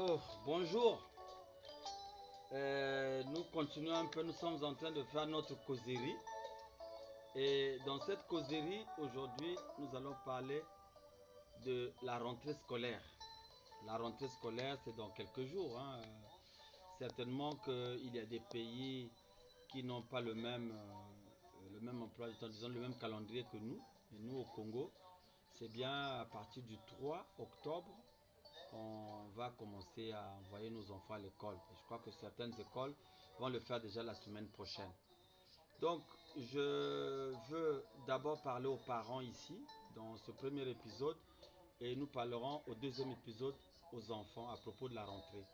Alors, bonjour. Nous continuons un peu, nous sommes en train de faire notre causerie. Et dans cette causerie, aujourd'hui, nous allons parler de la rentrée scolaire. La rentrée scolaire, c'est dans quelques jours, hein. Certainement qu'il y a des pays qui n'ont pas le même emploi du temps, disons le même calendrier que nous. Et nous, au Congo, c'est bien à partir du 3 octobre on va commencer à envoyer nos enfants à l'école. Je crois que certaines écoles vont le faire déjà la semaine prochaine. Donc, je veux d'abord parler aux parents ici, dans ce premier épisode, et nous parlerons au deuxième épisode aux enfants à propos de la rentrée.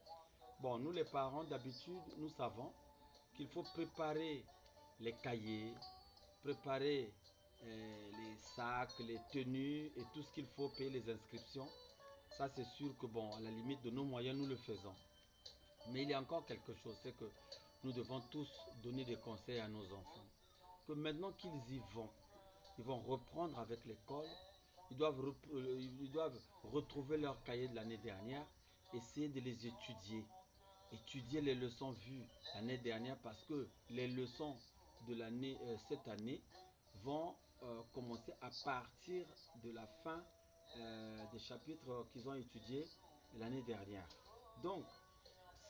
Bon, nous les parents, d'habitude, nous savons qu'il faut préparer les cahiers, préparer les sacs, les tenues et tout ce qu'il faut, payer les inscriptions. Ça, c'est sûr que, bon, à la limite de nos moyens, nous le faisons. Mais il y a encore quelque chose, c'est que nous devons tous donner des conseils à nos enfants. Que maintenant qu'ils y vont, ils vont reprendre avec l'école, ils doivent retrouver leur cahier de l'année dernière, essayer de les étudier. Étudier les leçons vues l'année dernière parce que les leçons de cette année vont commencer à partir de la fin des chapitres qu'ils ont étudiés l'année dernière. Donc,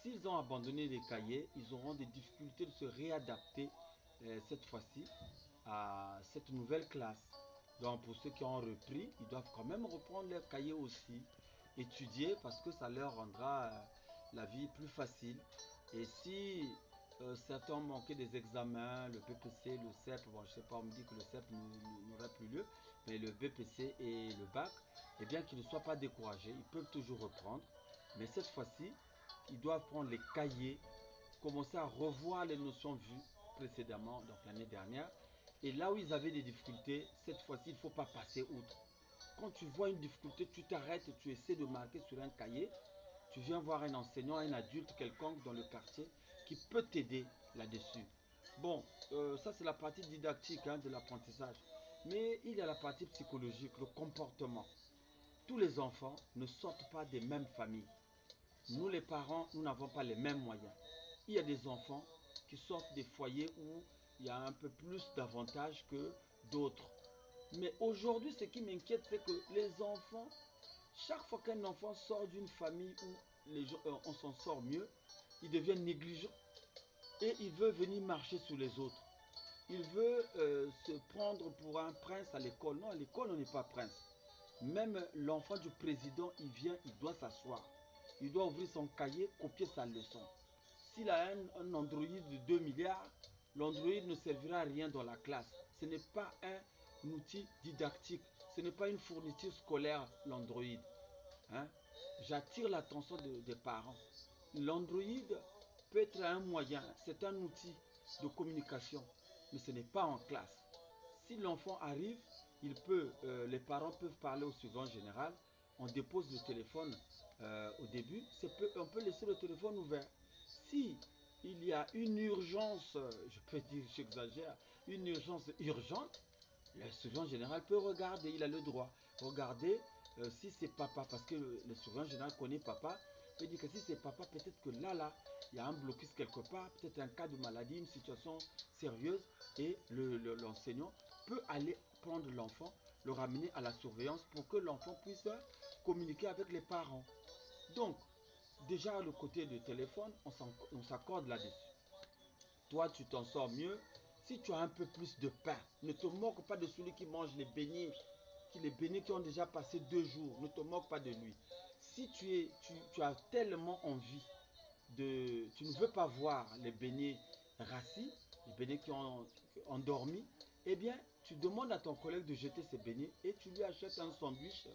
s'ils ont abandonné les cahiers, ils auront des difficultés de se réadapter cette fois-ci à cette nouvelle classe. Donc, pour ceux qui ont repris, ils doivent quand même reprendre leurs cahiers aussi, étudier parce que ça leur rendra la vie plus facile. Et si certains ont manqué des examens, le BPC, le CEP, bon je sais pas, on me dit que le CEP n'aurait plus lieu, mais le BPC et le bac, eh bien qu'ils ne soient pas découragés, ils peuvent toujours reprendre. Mais cette fois-ci, ils doivent prendre les cahiers, commencer à revoir les notions vues précédemment, donc l'année dernière. Et là où ils avaient des difficultés, cette fois-ci, il ne faut pas passer outre. Quand tu vois une difficulté, tu t'arrêtes et tu essaies de marquer sur un cahier. Tu viens voir un enseignant, un adulte quelconque dans le quartier qui peut t'aider là-dessus. Bon, ça c'est la partie didactique de l'apprentissage. Mais il y a la partie psychologique, le comportement. Tous les enfants ne sortent pas des mêmes familles. Nous les parents, nous n'avons pas les mêmes moyens. Il y a des enfants qui sortent des foyers où il y a un peu plus d'avantages que d'autres. Mais aujourd'hui, ce qui m'inquiète, c'est que les enfants, chaque fois qu'un enfant sort d'une famille où on s'en sort mieux, il devient négligent et il veut venir marcher sur les autres. Il veut se prendre pour un prince à l'école. Non, à l'école, on n'est pas prince. Même l'enfant du président, il vient, il doit s'asseoir. Il doit ouvrir son cahier, copier sa leçon. S'il a un Android de 2 milliards, l'Android ne servira à rien dans la classe. Ce n'est pas un outil didactique. Ce n'est pas une fourniture scolaire, l'Android. Hein? J'attire l'attention des parents. L'Android peut être un moyen, c'est un outil de communication, mais ce n'est pas en classe. Si l'enfant arrive, les parents peuvent parler au suivant général. On dépose le téléphone au début. On peut laisser le téléphone ouvert. Si il y a une urgence, je peux dire, j'exagère, une urgence urgente, le surveillant général peut regarder, il a le droit. Regarder si c'est papa, parce que le surveillant général connaît papa, peut dire que si c'est papa, peut-être que là, il y a un blocus quelque part, peut-être un cas de maladie, une situation sérieuse, et l'enseignant peut aller prendre l'enfant, le ramener à la surveillance pour que l'enfant puisse communiquer avec les parents. Donc, déjà le côté du téléphone, on s'accorde là-dessus. Toi, tu t'en sors mieux si tu as un peu plus de pain. Ne te moque pas de celui qui mange les beignets qui ont déjà passé 2 jours. Ne te moque pas de lui. Si tu as tellement envie tu ne veux pas voir les beignets rassis, les beignets qui ont endormi, eh bien, tu demandes à ton collègue de jeter ces beignets et tu lui achètes un sandwich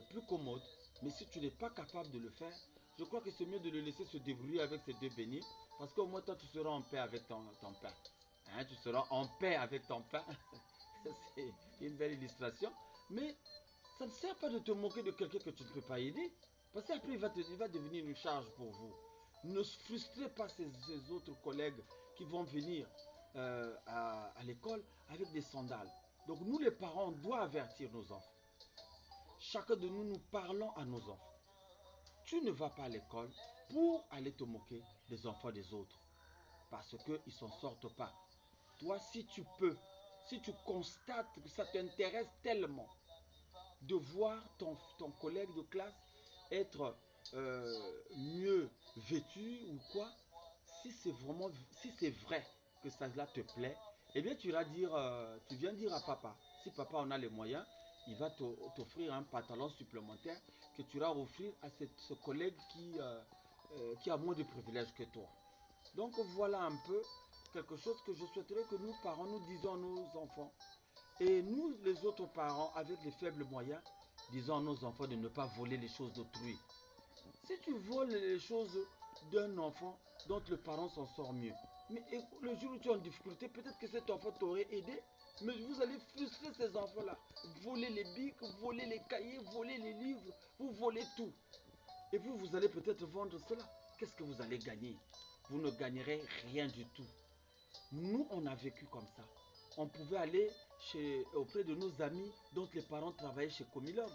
plus commode. Mais si tu n'es pas capable de le faire, je crois que c'est mieux de le laisser se débrouiller avec ces deux beignets parce qu'au moins toi tu seras en paix avec ton pain. Hein, tu seras en paix avec ton pain. C'est une belle illustration. Mais ça ne sert pas de te moquer de quelqu'un que tu ne peux pas aider. Parce qu'après, il va devenir une charge pour vous. Ne frustrez pas ces autres collègues qui vont venir à l'école avec des sandales. Donc nous les parents, on doit avertir nos enfants. Chacun de nous, nous parlons à nos enfants. tu ne vas pas à l'école pour aller te moquer des enfants des autres. Parce qu'ils ne s'en sortent pas. Toi, si tu peux, si tu constates que ça t'intéresse tellement de voir ton collègue de classe être mieux vêtu ou quoi, si c'est vraiment, si c'est vrai que ça là te plaît, eh bien tu tu viens dire à papa. Si papa en a les moyens, il va t'offrir un pantalon supplémentaire que tu vas offrir à ce collègue qui a moins de privilèges que toi. Donc voilà un peu quelque chose que je souhaiterais que nous, parents, nous disons à nos enfants. Et nous, les autres parents, avec les faibles moyens, disons à nos enfants de ne pas voler les choses d'autrui. Si tu voles les choses d'un enfant dont le parent s'en sort mieux, mais le jour où tu es en difficulté, peut-être que cet enfant t'aurait aidé, mais vous allez frustrer ces enfants-là. Voler les bics, voler les cahiers, voler les livres, vous volez tout. Et vous allez peut-être vendre cela. Qu'est-ce que vous allez gagner? Vous ne gagnerez rien du tout. Nous, on a vécu comme ça. On pouvait aller auprès de nos amis dont les parents travaillaient chez Comilog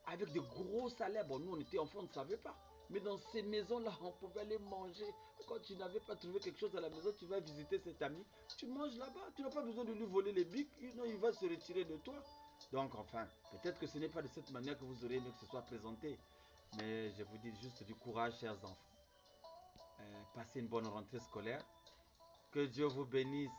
avec de gros salaires. Bon, nous, on était enfants, on ne savait pas. Mais dans ces maisons-là, on pouvait aller manger. Quand tu n'avais pas trouvé quelque chose à la maison, tu vas visiter cet ami. Tu manges là-bas. Tu n'as pas besoin de lui voler les bics. Non, il va se retirer de toi. Donc, enfin, peut-être que ce n'est pas de cette manière que vous aurez aimé que ce soit présenté. Mais je vous dis juste du courage, chers enfants. Passez une bonne rentrée scolaire. Que Dieu vous bénisse.